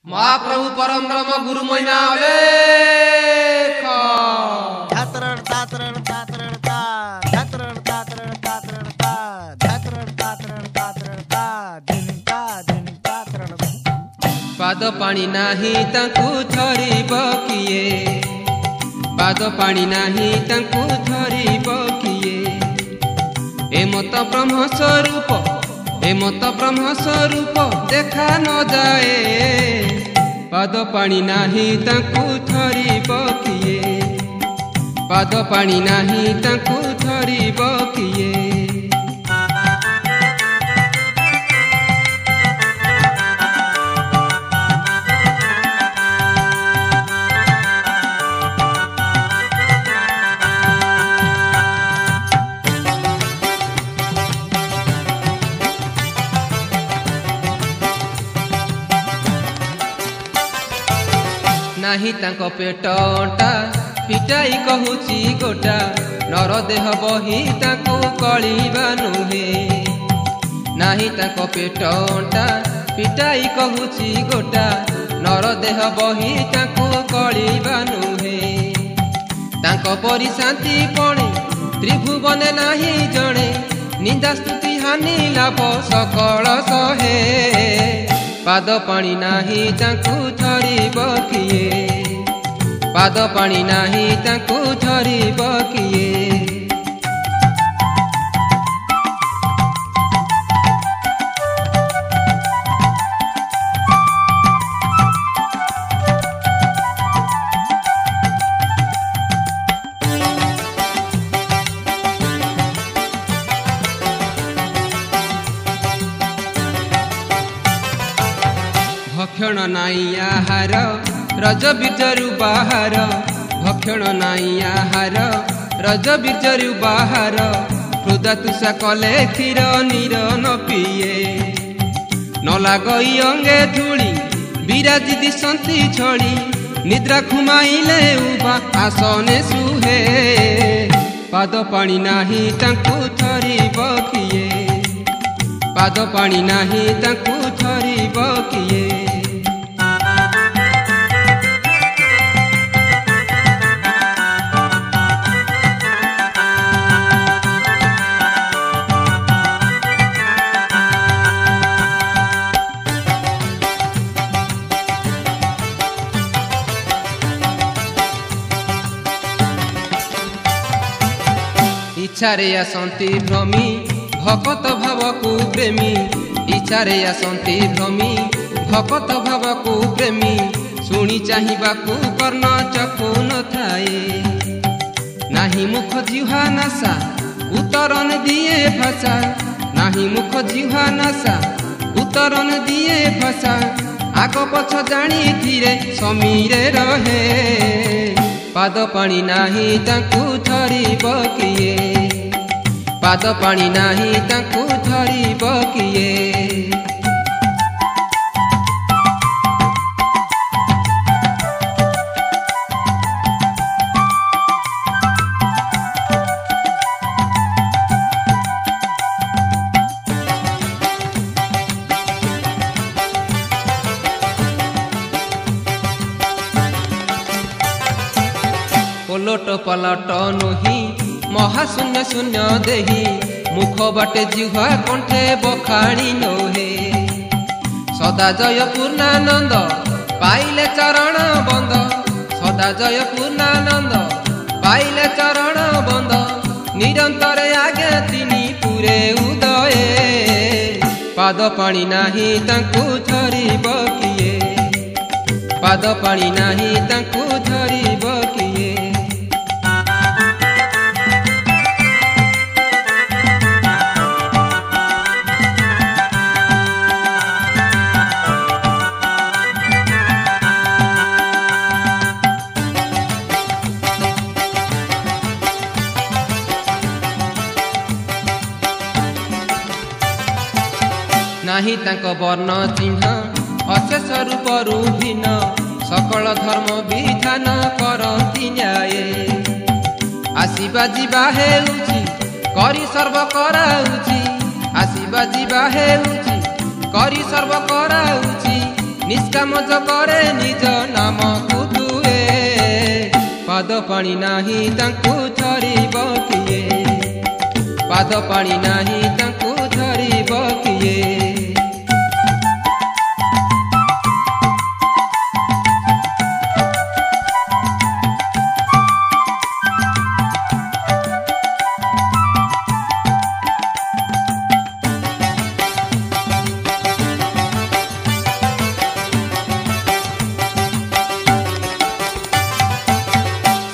महाप्रभु परम ब्रह्म गुरु महिमा अलेख धातरण तातरण तातरण ता धातरण तातरण तातरण ता धातरण तातरण तातरण ता दिन तातरण पाद पानी नाही तांकु धरिब किए पाद पानी नाही तांकु धरिब किए ए मत ब्रह्म स्वरूप देखा न जाए पाद पानी नाही तांकु धरिब किए पाद पानी नाही तांकु धरिब किए नाही तांको पेट अंटा फिटाई कहूची गोटा नर देह बही तांको कलिबा नुहे नाही तांको पेट अंटा फिटाई कहूची गोटा नर देह बही तांको कलिबा नुहे तांको परि शांति पणे त्रिभुवने नाही जणे निंदा स्तुति हानि लाभ सकल सहे पाद पानी नाही तांकु धरिब किए पाद पानी नाही तांकु धरिब किए भक्षण नाई आहार रज बीजरु बाहार भक्षण नाई आहार रज बीजरु बाहार हृदा तुषा कले क्षीर नीर न पिए न लागई अंगे धूली विराजी दिशंती छड़ी निद्रा खुमाइले उबा आसने सुहे पाद पानी नाही तांकु धरिब किए पाद पानी नाही तांकु धरिब किए इच्छारे आसंती भ्रमी भकत भावकु प्रेमी इच्छारे आसंती भ्रमी भकत भावकु प्रेमी शुणी चाहिबाकु कर्ण चक्षु न थाए नाही मुख जिह्वा नासा उतरन दिए भाषा नाही मुख जिह्वा नासा उतरन दिए भाषा आग पछ जानी धीरे समीरे रहे पाद पानी नाही तांकु धरिब किए पाद पानी नाही तांकु धरिब किए पलट पलट नुही महाशून्य शून्य देही मुख बाटे जिह्वा कंठे बखाणी नोहे सदा जय पूर्णानंद पाइले चरण बंद सदा जय पूर्णानंद पाइले चरण बंद निरंतर आगे तिनी पूरे उदये पाद पानी नाही तांकु धरिब किए पाद पानी नाही तांकु धरिब किए नाही तांको वर्ण चिन्ह अशेष रूपरू भिन्न सकल धर्म विधान करती न्याय आसिबा जिबा हेउछि करी सर्व कराउछि आसिबा जिबा हेउछि करी सर्व कराउछि निष्काम करे निज नाम कुतुए पाद पानी नाही तांकु धरिब किए पाद पानी नाही तांकु धरिब किए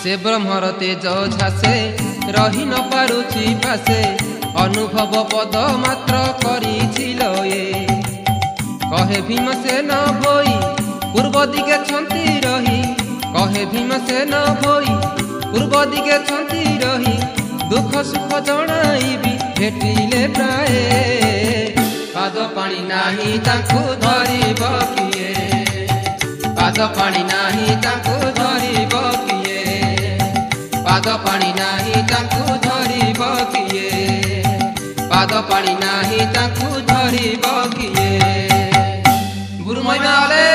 से ब्रह्मर तेज झासे रही न पारुछि पासे अनुभव पद मात्र करिछिल ये कहे भीमसेन भोई पूर्व दिगे छंती रही कहे भीमसेन भोई पूर्व दिगे छंती रही दुख सुख जणाइबी भेटिले प्राय पाद पानी नाही तांकु धरिब किए पाद पानी नाही तांकु धरिब किए पाद पानी नाही तांकु धरिब किए पाद पानी नाही तांकु धरिब किए गुरु मैनाले